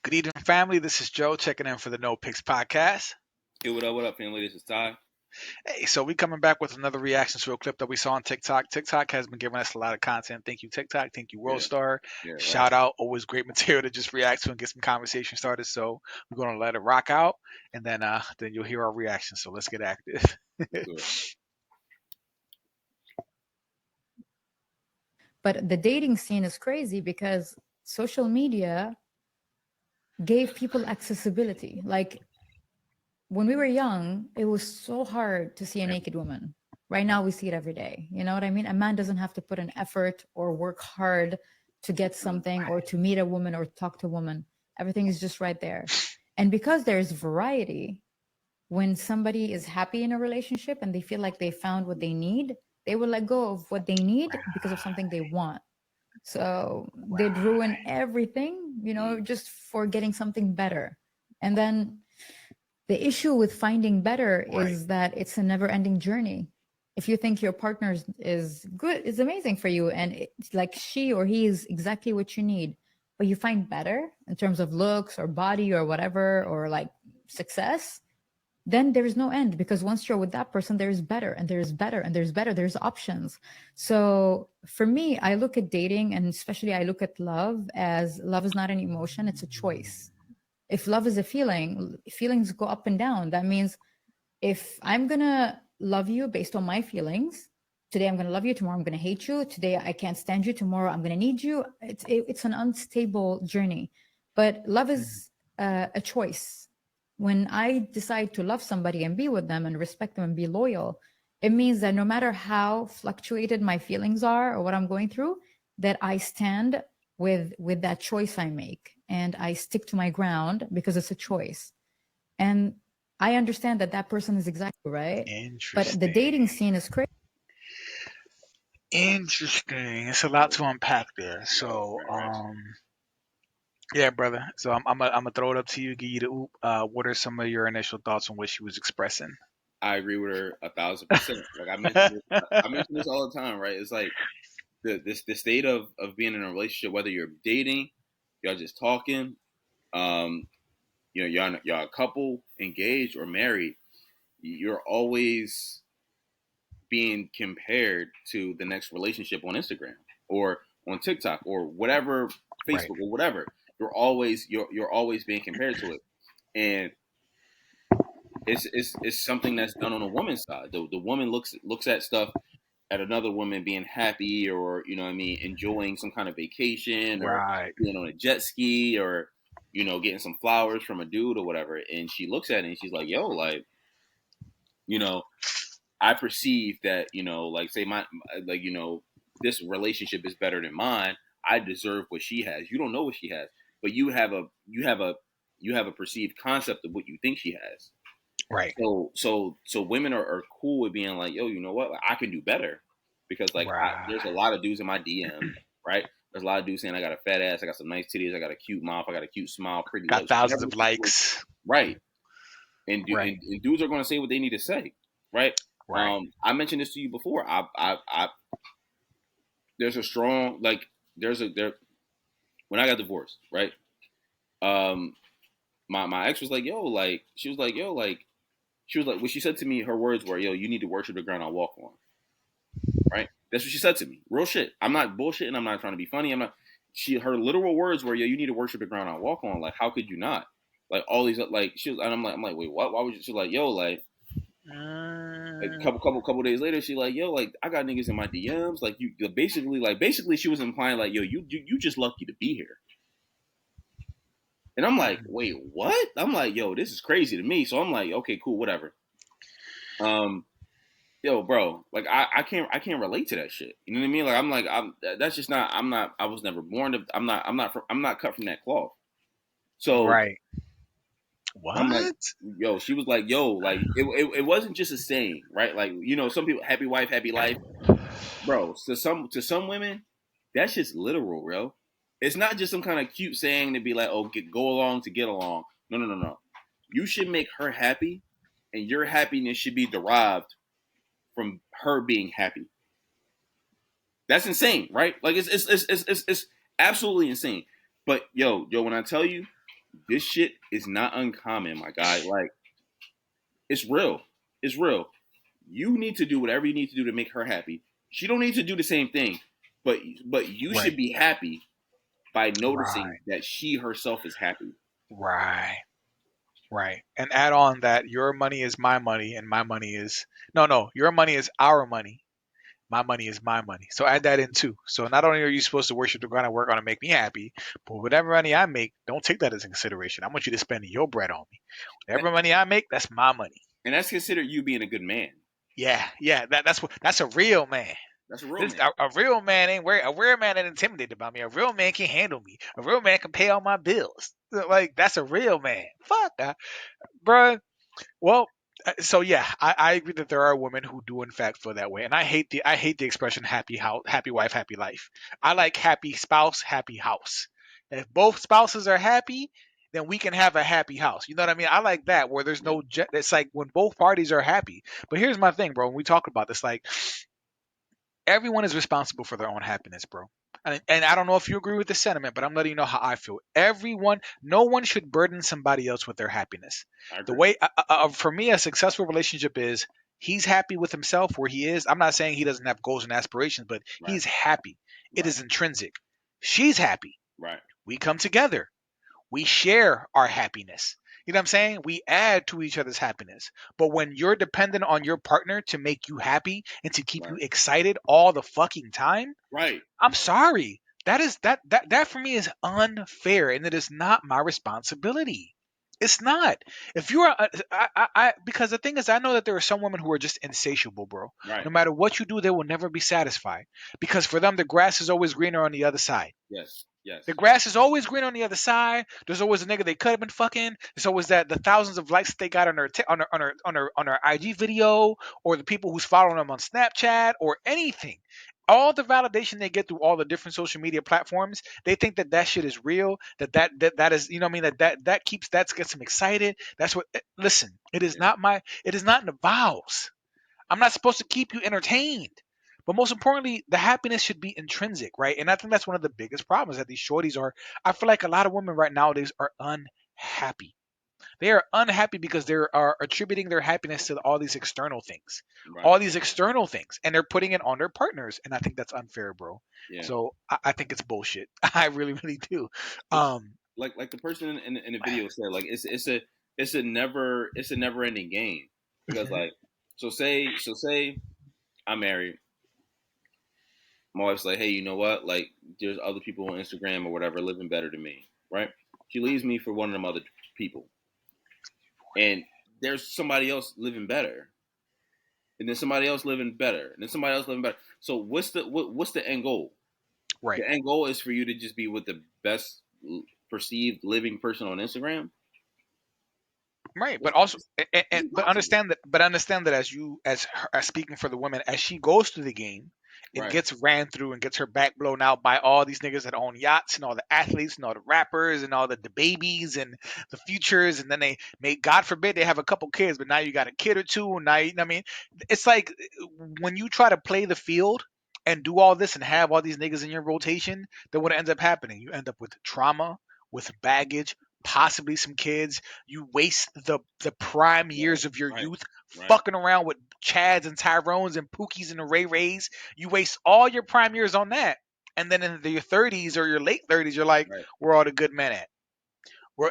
Good evening, family. This is Joe checking in for the No Picks podcast. Hey, what up, family? This is Ty. Hey, so we coming back with another reaction to a clip that we saw on TikTok. TikTok has been giving us a lot of content. Thank you, TikTok. Thank you, Yeah, Worldstar. right. Shout out. Always great material to just react to and get some conversation started. So we're gonna let it rock out, and then you'll hear our reaction. So let's get active. Let's do it. But the dating scene is crazy because social media gave people accessibility. Like when we were young, it was so hard to see a naked woman. Right now, we see it every day. You know what I mean? A man doesn't have to put an effort or work hard to get something or to meet a woman or talk to a woman. Everything is just right there. And because there's variety, when somebody is happy in a relationship and they feel like they found what they need, they will let go of what they need because of something they want. So they'd ruin everything, just for getting something better. And then the issue with finding better is that it's a never ending journey. If you think your partner is good, is amazing for you, and it's like she or he is exactly what you need, but you find better in terms of looks or body or whatever, or like success, then there is no end, because once you're with that person, there's better and there's better and there's better, there's options. So for me, I look at dating, and especially I look at love, as love is not an emotion, it's a choice. If love is a feeling, feelings go up and down. That means if I'm gonna love you based on my feelings, today I'm gonna love you, tomorrow I'm gonna hate you, today I can't stand you, tomorrow I'm gonna need you. It's an unstable journey. But love is a choice. When I decide to love somebody and be with them and respect them and be loyal, it means that no matter how fluctuated my feelings are or what I'm going through, that I stand with that choice I make, and I stick to my ground because it's a choice. And I understand that that person is exactly right. But the dating scene is crazy. Interesting. It's a lot to unpack there. So, yeah, brother. So I'm gonna throw it up to you, give you the oop. What are some of your initial thoughts on what she was expressing? I agree with her 1,000%. Like I mention this all the time, right? It's like the state of being in a relationship, whether you're dating, y'all just talking, y'all a couple, engaged or married, you're always being compared to the next relationship on Instagram or on TikTok or whatever, Facebook or whatever. You're always being compared to it, and it's something that's done on a woman's side. The woman looks at stuff at another woman being happy, or enjoying some kind of vacation, or being on a jet ski, or getting some flowers from a dude or whatever, and she looks at it and she's like, yo, like, I perceive that, like, say this relationship is better than mine. I deserve what she has. You don't know what she has, but you have a perceived concept of what you think she has. Right. So women are cool with being like, yo, you know what? Like, I can do better, because there's a lot of dudes in my DM, right? There's a lot of dudes saying I got a fat ass, I got some nice titties, I got a cute mouth, I got a cute smile, pretty got lips, thousands of likes. Right. And dudes are going to say what they need to say, right? I mentioned this to you before. There's a strong, like, when I got divorced, right? My ex was like, yo, like, she was like, what she said to me, her words were, yo, you need to worship the ground I walk on. Right? That's what she said to me. Real shit. I'm not bullshitting. I'm not trying to be funny. Her literal words were, yo, you need to worship the ground I walk on. Like, how could you not? Like, all these, like, she was, and I'm like, wait, what? Why would you? She's like, yo, like, a couple days later, she like, yo, like, I got niggas in my DMs. Like, you basically she was implying like, yo, you just lucky to be here. And I'm like, wait, what? I'm like, yo, this is crazy to me. So I'm like, okay, cool, whatever. Yo, bro, like, I can't relate to that shit. You know what I mean? Like, that's just not. I was never born to. I'm not cut from that cloth. So What? I'm like, yo, she was like, yo, like, it wasn't just a saying, right? Like, some people, happy wife, happy life, bro. To some women, that's just literal, bro. It's not just some kind of cute saying to be like, oh, go along to get along. No. You should make her happy, and your happiness should be derived from her being happy. That's insane, right? Like, it's absolutely insane. But yo, when I tell you, This shit is not uncommon, my guy. Like, it's real. It's real. You need to do whatever you need to do to make her happy. She don't need to do the same thing, but you Right. should be happy by Right. noticing that she herself is happy. Right. Right. And add on that your money is my money and my money is no, your money is our money. My money is my money. So add that in too. So not only are you supposed to worship the ground and work on to make me happy, but whatever money I make, don't take that as a consideration. I want you to spend your bread on me. Whatever money I make, that's my money. And that's considered you being a good man. Yeah. That's a real man. That's a real This man. a real man ain't worried. A real man ain't intimidated by me. A real man can handle me. A real man can pay all my bills. Like that's a real man. Fuck that, bruh. Well, so yeah, I agree that there are women who do in fact feel that way, and I hate the expression happy house, happy wife, happy life. I like happy spouse, happy house. If both spouses are happy, then we can have a happy house. You know what I mean? I like that where there's Yeah. no. It's like when both parties are happy. But here's my thing, bro. When we talk about this, like everyone is responsible for their own happiness, bro. And I don't know if you agree with this sentiment, but I'm letting you know how I feel. No one should burden somebody else with their happiness. I The agree. way, for me, a successful relationship is he's happy with himself where he is. I'm not saying he doesn't have goals and aspirations, but Right. he's happy. It Right. is intrinsic. She's happy. Right. We come together. We share our happiness. You know what I'm saying? We add to each other's happiness. But when you're dependent on your partner to make you happy and to keep you Right. excited all the fucking time, Right. I'm sorry. That for me is unfair and it is not my responsibility. It's not. If you are, because the thing is, I know that there are some women who are just insatiable, bro. Right. No matter what you do, they will never be satisfied because for them, the grass is always greener on the other side. Yes. Yes. The grass is always green on the other side. There's always a nigga they could have been fucking. There's always that the thousands of likes that they got on their IG video, or the people who's following them on Snapchat or anything. All the validation they get through all the different social media platforms, they think that that shit is real. That is, you know what I mean. That keeps that gets them excited. That's what. Listen, it is Yeah. not my. It is not in the vows. I'm not supposed to keep you entertained. But most importantly, the happiness should be intrinsic, right? And I think that's one of the biggest problems that these shorties are. I feel like a lot of women right nowadays are unhappy. They are unhappy because they are attributing their happiness to all these external things, Right. and they're putting it on their partners. And I think that's unfair, bro. Yeah. So I think it's bullshit. I really, really do. It's Um, like the person in the video said, like it's a never ending game because like say I'm married. My wife's like, hey, you know what? Like, there's other people on Instagram or whatever living better than me, right? She leaves me for one of them other people, and there's somebody else living better, and then somebody else living better, and then somebody else living better. So what's the end goal? right. The end goal is for you to just be with the best perceived living person on Instagram. Right, but It's, also, it's, and, it's impossible. but understand that as speaking for the woman, as she goes through the game and Right. gets ran through and gets her back blown out by all these niggas that own yachts and all the athletes and all the rappers and all the babies and the futures, and then they make, God forbid, they have a couple kids, but now you got a kid or two, and now you know what I mean, it's like when you try to play the field and do all this and have all these niggas in your rotation, then what ends up happening? You end up with trauma, with baggage, possibly some kids. You waste the prime Right. years of your Right. youth Right. fucking around with Chads and Tyrones and Pookies and the Ray Rays. You waste all your prime years on that. And then in your 30s or your late 30s, you're like, Right. where all the good men at?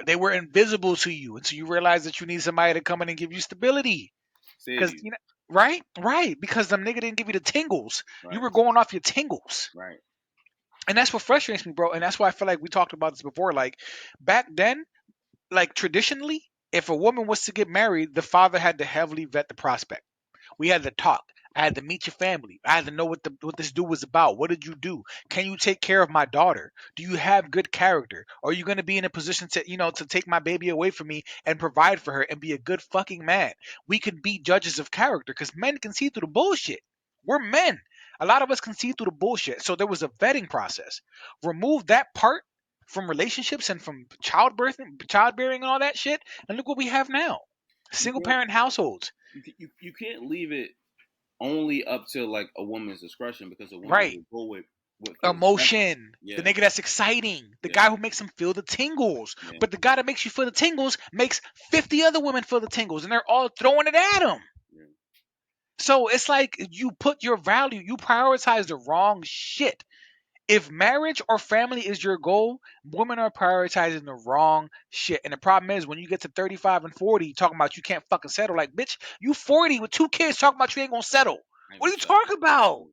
They were invisible to you. And so you realize that you need somebody to come in and give you stability. Save Because, you. you know, right? Right. Because them nigga didn't give you the tingles. You Right. were going off your tingles. Right. And that's what frustrates me, bro. And that's why I feel like we talked about this before. Like, back then, like traditionally, if a woman was to get married, the father had to heavily vet the prospect. We had to talk. I had to meet your family. I had to know what this dude was about. What did you do? Can you take care of my daughter? Do you have good character? Are you going to be in a position to, to take my baby away from me and provide for her and be a good fucking man? We could be judges of character because men can see through the bullshit. We're men. A lot of us can see through the bullshit. So there was a vetting process. Remove that part from relationships and from childbearing and all that shit, and look what we have now. You Single can't parent households. you can't leave it only up to like a woman's discretion because a woman Right. will go with what feels special. Emotion. The Yeah, nigga that's exciting. The yeah, guy who makes them feel the tingles. yeah, But the guy that makes you feel the tingles makes 50 other women feel the tingles, and they're all throwing it at him. yeah. So it's like you put your value, you prioritize the wrong shit. If marriage or family is your goal, women are prioritizing the wrong shit. And the problem is when you get to 35 and 40, talking about you can't fucking settle. Like, bitch, you 40 with 2 kids talking about you ain't gonna settle. I ain't What are gonna you settle. talking about?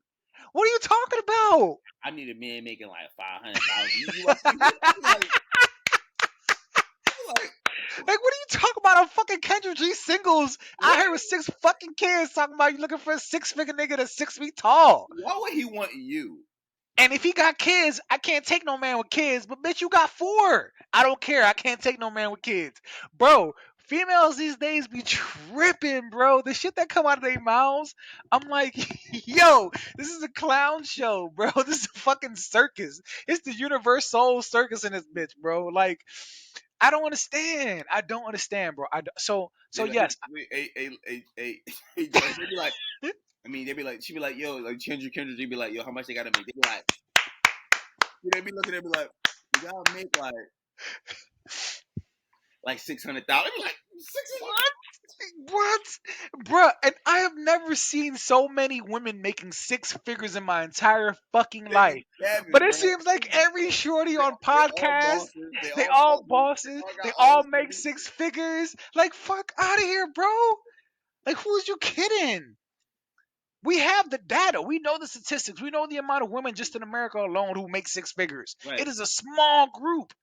What are you talking about? I need a man making like 500,000. You up there? I'm like, Like, what are you talking about on fucking Kendrick G singles? I what? heard with 6 fucking kids talking about you looking for a 6 figure nigga that's 6 feet tall. Why would he want you? And if he got kids, I can't take no man with kids. But bitch, you got 4. I don't care. I can't take no man with kids. Bro, females these days be tripping, bro. The shit that come out of their mouths, I'm like, yo, this is a clown show, bro. This is a fucking circus. It's the Universal Circus in this bitch, bro. Like, I don't understand. I don't understand, bro. So They be like, yes. hey, Joe, they be like, I mean, they be like, she be like, yo, like Kendrick, they be like, yo, how much they gotta make? They be like, they be looking at me like, you gotta make like 600,000. They be like, 600. What? Bruh, and I have never seen so many women making 6 figures in my entire fucking They life. be capping, But it bro. seems like every shorty on They all podcasts, bosses. They they all all bosses. They bosses, all they got all all this make money. 6 figures. Like, fuck out of here, bro. Like, who's you kidding? We have the data. We know the statistics. We know the amount of women just in America alone who make 6 figures. It Right. is a small group.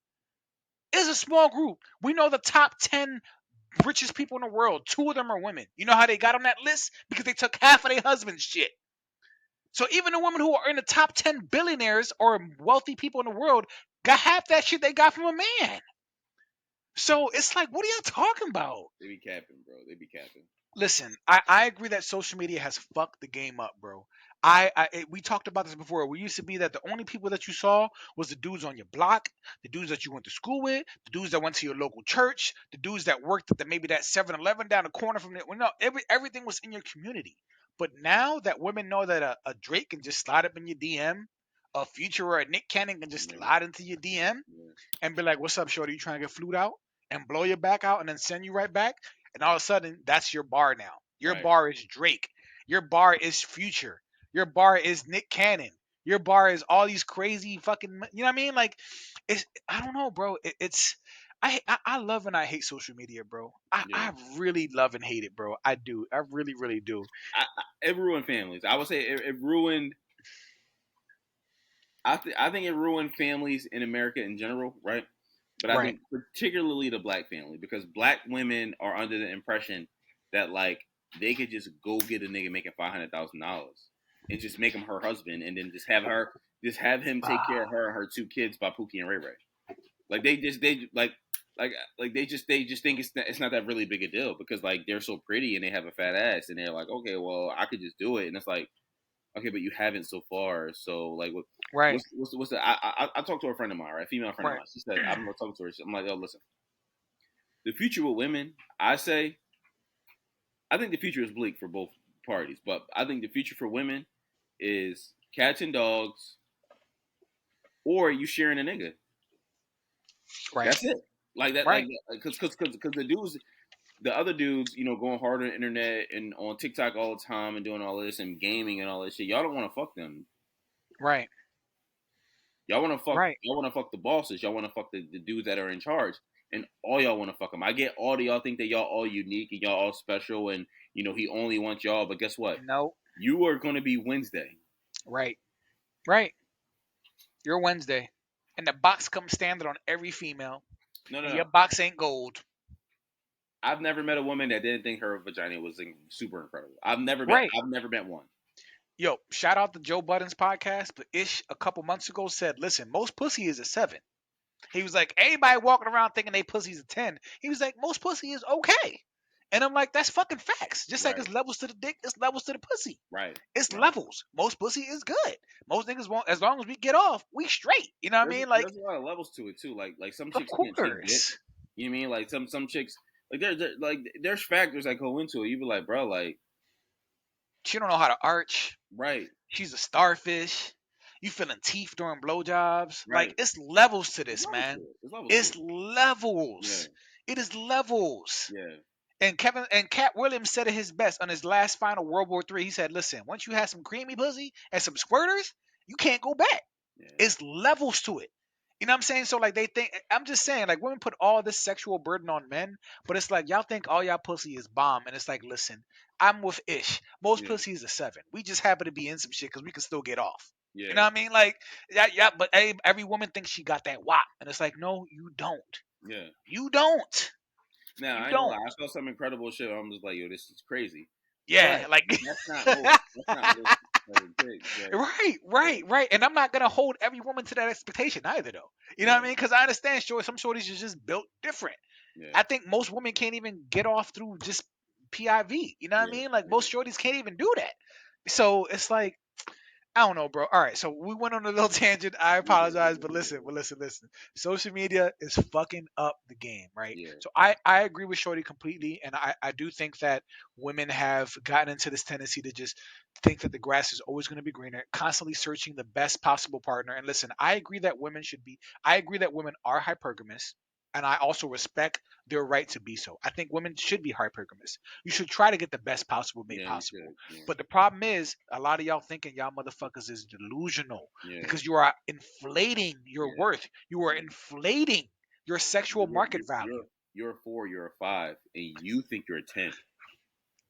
It is a small group. We know the top 10 richest people in the world. 2 of them are women. You know how they got on that list? Because they took half of their husband's shit. So even the women who are in the top 10 billionaires or wealthy people in the world got half that shit they got from a man. So it's like, what are y'all talking about? They be capping, bro. They be capping. Listen, I agree that social media has fucked the game up, bro. We talked about this before. We used to be that the only people that you saw was the dudes on your block, the dudes that you went to school with, the dudes that went to your local church, the dudes that worked at maybe that 7-Eleven down the corner from it. Well, no, everything was in your community. But now that women know that a Drake can just slide up in your DM, a Future or a Nick Cannon can just Yeah. slide into your DM Yeah. and be like, "What's up, shorty? You trying to get flued out?" and blow your back out and then send you right back. And all of a sudden, that's your bar now. Your Right. bar is Drake. Your bar is Future. Your bar is Nick Cannon. Your bar is all these crazy fucking. You know what I mean? Like, it's. I don't know, bro. It's. I love and I hate social media, bro. Yeah. I really love and hate it, bro. I do. I really, really do. It ruined families. I would say it ruined. I think it ruined families in America in general, right? But I Right. think particularly the black family because black women are under the impression that like they could just go get a nigga making $500,000 and just make him her husband and then just have him take care of her and her 2 kids by Pookie and Ray Ray. Like they just think it's not that really big a deal because like they're so pretty and they have a fat ass and they're like okay well I could just do it and it's like okay but you haven't so far so like Right. what's the I talked to a friend of mine right a female friend of Right. mine she said I'm gonna talk to her I'm like yo listen the future with women I say I think the future is bleak for both parties but I think the future for women is cats and dogs or you sharing a nigga Right. that's it like that like Right. because the dudes the other dudes, you know, going hard on the internet and on TikTok all the time and doing all this and gaming and all this shit, y'all don't want to fuck them. Right. Right. Y'all want to fuck the bosses. Y'all want to fuck the dudes that are in charge. And all y'all want to fuck them. I get all of y'all think that y'all all unique and y'all all special and, you know, he only wants y'all. But guess what? No. You are going to be Wednesday. Right. Right. You're Wednesday. And the box comes standard on every female. No, no, And no. your box ain't gold. I've never met a woman that didn't think her vagina was super incredible. Right. I've never met one. Yo, shout out to Joe Budden's podcast, but Ish a couple months ago said, listen, most pussy is a 7. He was like, everybody walking around thinking they pussy's a 10. He was like, most pussy is okay. And I'm like, that's fucking facts. Just like Right, it's levels to the dick, it's levels to the pussy. right, It's right. levels. Most pussy is good. Most niggas won't, as long as we get off, we straight. You know what I mean? Like, There's a lot of levels to it too. Like some of chicks can't take dick. course. You know what I mean? Like some chicks like there's factors that go into it. You be like, bro, like She don't know how to arch. right, She's a starfish. You feeling teeth during blowjobs. Like Right. it's levels to It's this, levels to man. it. It's levels to It's it. Yeah. levels. It is levels. Yeah. And Cat Williams said it his best on his last final World War III. He said, "Listen, once you have some creamy pussy and some squirters, you can't go back. Yeah. It's levels to it." You know what I'm saying? So like they think I'm just saying like women put all this sexual burden on men, but it's like y'all think all y'all pussy is bomb, and it's like listen, I'm with Ish. Most Yeah. pussy is a 7. We just happen to be in some shit because we can still get off. You know Yeah. what I mean? Like yeah, but every woman thinks she got that wop, and it's like no, you don't. Yeah. You don't. Now You I ain't gonna don't. lie. I saw some incredible shit. I'm just like, yo, this is crazy. But Yeah, like that's not most. That's not most fucking pigs. But right, yeah. right, right. And I'm not gonna hold every woman to that expectation either, though. You know what I Yeah. mean? Because I understand, sure, some shorties are just built different. Yeah. I think most women can't even get off through just PIV. You know what I Yeah. mean? Like Yeah. most shorties can't even do that. So it's like I don't know, bro. All right, so we went on a little tangent. I We good. We apologize, good. but We good. listen. Social media is fucking up the game, right? Yeah. So I agree with Shorty completely, and I do think that women have gotten into this tendency to just think that the grass is always going to be greener, constantly searching the best possible partner. And listen, I agree that women should be. I agree that women are hypergamous. And I also respect their right to be so. I think women should be hypergamous. You should try to get the best possible mate Yeah. You possible. should. Yeah. But the problem is, a lot of y'all thinking y'all motherfuckers is delusional Yeah. because you are inflating your Yeah. worth. You are Yeah. inflating your sexual You're market you're you're value. you're a 4. You're a 5, and you think you're a 10.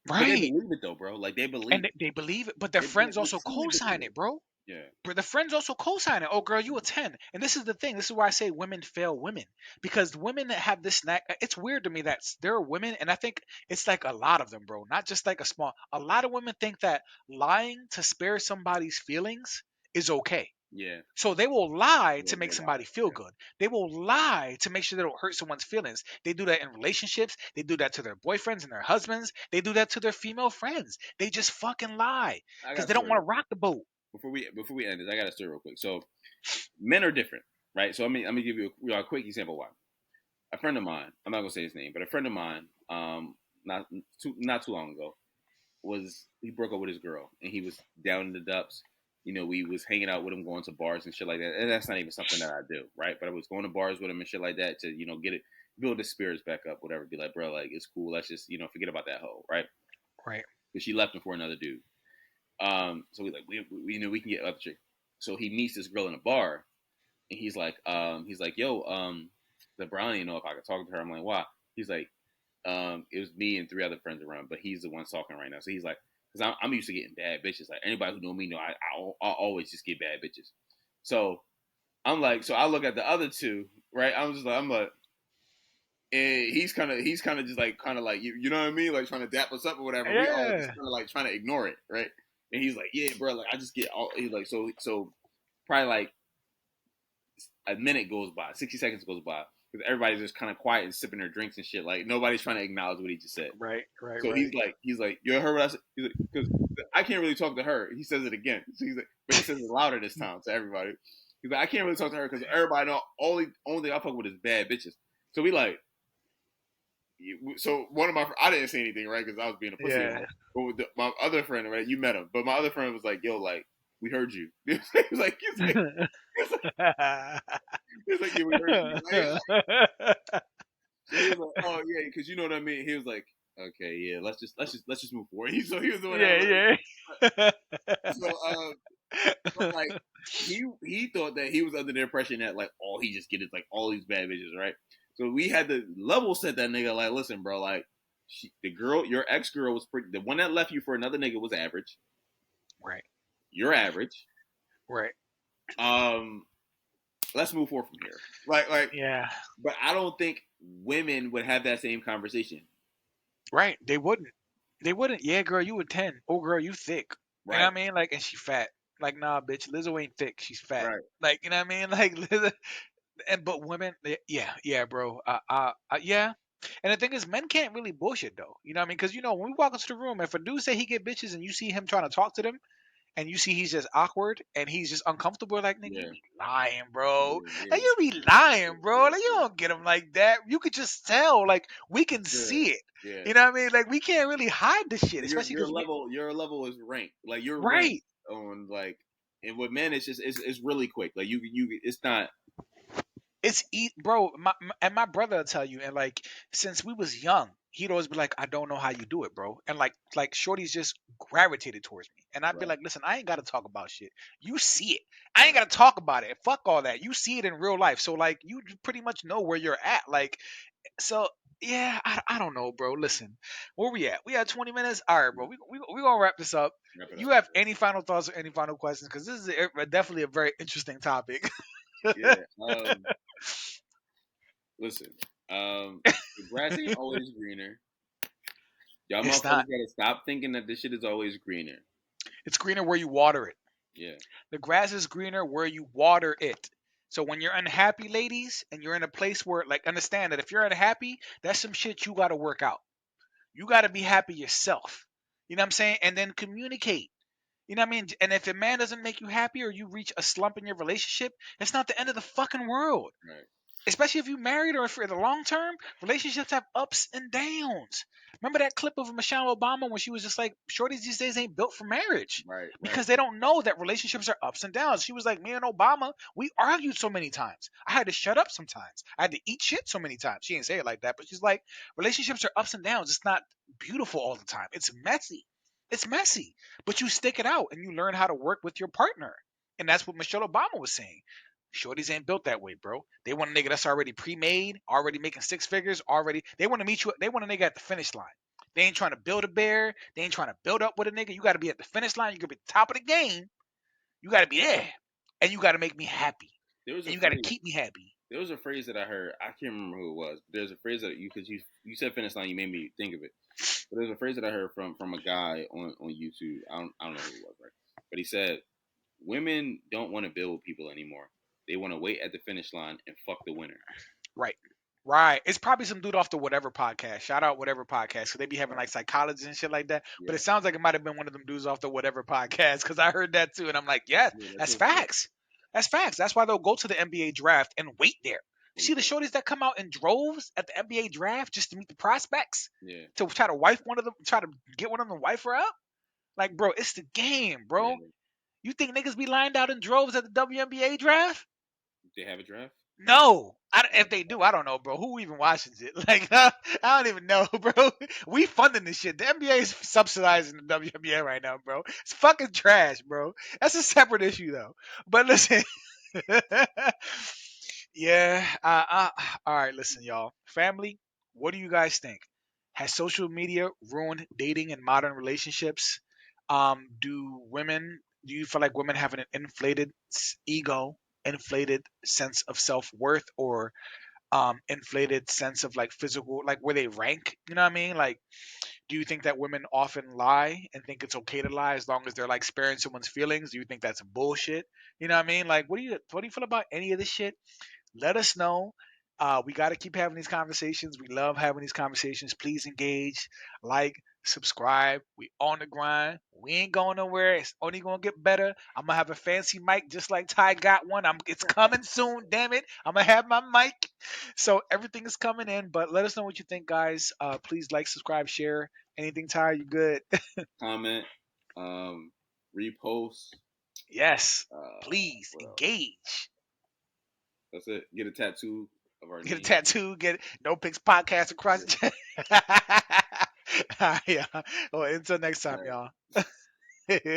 But they Right. believe it though, bro. Like they And believe it. they believe it, but their friends They also truly believe co-sign it. it, bro. Yeah. But the friends also co-sign it. Oh, girl, you a 10. And this is the thing. This is why I say women fail women. Because women that have this knack, it's weird to me that there are women, and I think it's like a lot of them, bro. Not just like a lot of women think that lying to spare somebody's feelings is okay. Yeah. So they will lie Yeah. to make They lie. somebody feel Yeah. good. They will lie to make sure they don't hurt someone's feelings. They do that in relationships. They do that to their boyfriends and their husbands. They do that to their female friends. They just fucking lie I because got a they don't story want real to quick. rock the boat. Before we end this, I got a story real quick. So men are different, right? So let me give you a quick example. Why? A friend of mine, I'm not gonna say his name, but a friend of mine, not too long ago, he broke up with his girl, and he was down in the depths. You know, we was hanging out with him, going to bars and shit like that. And that's not even something that I do, right? But I was going to bars with him and shit like that to, build his spirits back up, whatever. Be like, bro, like it's cool. Let's just, forget about that hoe, right? Right. Because she left him for another dude. So we like we know we can get other chick. So he meets this girl in a bar, and he's like, yo, the Brown, if I could talk to her. I'm like, why? He's like, it was me and 3 other friends around, but he's the one talking right now. So he's like, because I'm used to getting bad bitches. Like anybody who know me know I always just get bad bitches. So I'm like, so I look at the other 2, right? I'm like, and he's kind of just like you know what I mean, like trying to dap us up or whatever. We all just Yeah. kind of like trying to ignore it, right? And he's like, yeah, bro, like I just get all. He's like, so probably like a minute goes by, 60 seconds goes by, because everybody's just kind of quiet and sipping their drinks and shit. Like nobody's trying to acknowledge what he just said. Right. Right. So Right. he's like, you heard what I said? He's like, because I can't really talk to her. He says it again. So he's like, but he says it louder this time to everybody. He's like, I can't really talk to her because everybody know only thing I fuck with is bad bitches. So we like, so one of I didn't say anything, right, because I was being a pussy. Yeah. But with my other friend, right, you met him, but my other friend was like, yo, like we heard you. He's like, he's like, yeah, we heard you. Like, so he was like, oh yeah, because you know what I mean. He was like, okay, yeah, let's just move forward. He was the one that was like, Yeah. Yeah. so but like he thought that he was under the impression that like all he just get is like all these bad bitches, right? So we had to level set that nigga like, listen, bro, like the girl, your ex girl was pretty. The one that left you for another nigga was average. Right. You're average. Right. Um, let's move forward from here. Like, Yeah. but I don't think women would have that same conversation, Right. They wouldn't. They wouldn't. Yeah, girl, you a 10. Oh, girl, you thick. You know what right? I mean? Like, and she fat. Like, nah, bitch, Lizzo ain't thick. She's fat. Right. Like, you know what I mean? Like, but women, yeah, bro. Yeah. And the thing is, men can't really bullshit though. You know what I mean? Because when we walk into the room, if a dude say he get bitches and you see him trying to talk to them, and you see he's just awkward and he's just uncomfortable, like nigga, you Yeah. be lying, bro. Yeah. Yeah. Like you be lying, bro. Yeah. Like you don't get him like that. You could just tell. Like we can Yeah. see it. Yeah. You know what I mean? Like we can't really hide the shit, Your especially because we level is ranked. Like you're ranked right. on like And with men, it's just it's really quick. Like you it's not It's bro. And my brother will tell you. And like since we was young, he'd always be like, "I don't know how you do it, bro." And like Shorty's just gravitated towards me, and I'd be right, like, "Listen, I ain't got to talk about shit. You see it. I ain't right, got to talk about it. Fuck all that. You see it in real life. So like you pretty much know where you're at. Like so." Yeah, I don't know, bro. Listen, where we at? We at 20 minutes. All right, bro. We gonna wrap this up. wrap it up. You have any final thoughts or any final questions? Because this is definitely a very interesting topic. Yeah. Listen. The grass ain't always greener. Y'all It's motherfuckers not. gotta stop thinking that this shit is always greener. It's greener where you water it. Yeah. The grass is greener where you water it. So when you're unhappy, ladies, and you're in a place where, like, understand that if you're unhappy, that's some shit you got to work out. You got to be happy yourself. You know what I'm saying? And then communicate. You know what I mean? And if a man doesn't make you happy or you reach a slump in your relationship, it's not the end of the fucking world. Right. Especially if you married or if you're in the long term, relationships have ups and downs. Remember that clip of Michelle Obama when she was just like, "Shorties these days ain't built for marriage," Right. Right. because they don't know that relationships are ups and downs. She was like, "Me and Obama, we argued so many times. I had to shut up sometimes. I had to eat shit so many times." She didn't say it like that, but she's like, relationships are ups and downs. It's not beautiful all the time. It's messy. It's messy, but you stick it out and you learn how to work with your partner. And that's what Michelle Obama was saying. Shorties ain't built that way, bro. They want a nigga that's already pre-made, already making six figures, already. They want to meet you. They want a nigga at the finish line. They ain't trying to build a bear. They ain't trying to build up with a nigga. You got to be at the finish line. You got to be at the top of the game. You got to be there, and you got to make me happy, There was and a you got to phrase. keep me happy. There was a phrase that I heard. I can't remember who it was. But there's a phrase that because you said finish line, you made me think of it. But there's a phrase that I heard from a guy on YouTube. I don't know who it was, right? But he said women don't want to build with people anymore. They want to wait at the finish line and fuck the winner. Right. Right. It's probably some dude off the whatever podcast. Shout out whatever podcast. Cause they be having Right. like psychologists and shit like that. But Yeah. it sounds like it might have been one of them dudes off the whatever podcast. Cause I heard that too. And I'm like, yeah, Yeah. That's that's what it is. facts. That's facts. That's why they'll go to the NBA draft and wait there. You see Wait the there. shorties that come out in droves at the NBA draft just to meet the prospects? Yeah. To try to wife one of them, try to get one of them wife her up? Like, bro, it's the game, bro. Yeah. You think niggas be lined out in droves at the WNBA draft? They have a draft. No, Oh, if they do, I don't know, bro. Who even watches it? Like, I don't even know, bro. We funding this shit. The NBA is subsidizing the WNBA right now, bro. It's fucking trash, bro. That's a separate issue, though. But listen, yeah. All right, listen, y'all. Family, what do you guys think? Has social media ruined dating and modern relationships? Do you feel like women have an inflated ego, inflated sense of self worth, or inflated sense of like physical, like where they rank? You know what I mean? Like, do you think that women often lie and think it's okay to lie as long as they're like sparing someone's feelings? Do you think that's bullshit? You know what I mean? Like, what do you feel about any of this shit? Let us know. We got to keep having these conversations. We love having these conversations. Please engage, like, subscribe. We on the grind. We ain't going nowhere. It's only gonna get better. I'm gonna have a fancy mic just like Ty got one. It's coming soon. Damn it! I'm gonna have my mic. So everything is coming in. But let us know what you think, guys. Please like, subscribe, share. Anything, Ty? You good? comment. Repost. Yes. Please What else? engage. That's it. Get a tattoo of our Get a name. tattoo. Get No Picks Podcast across the chest. Yeah. Well, until next time, Yeah. y'all.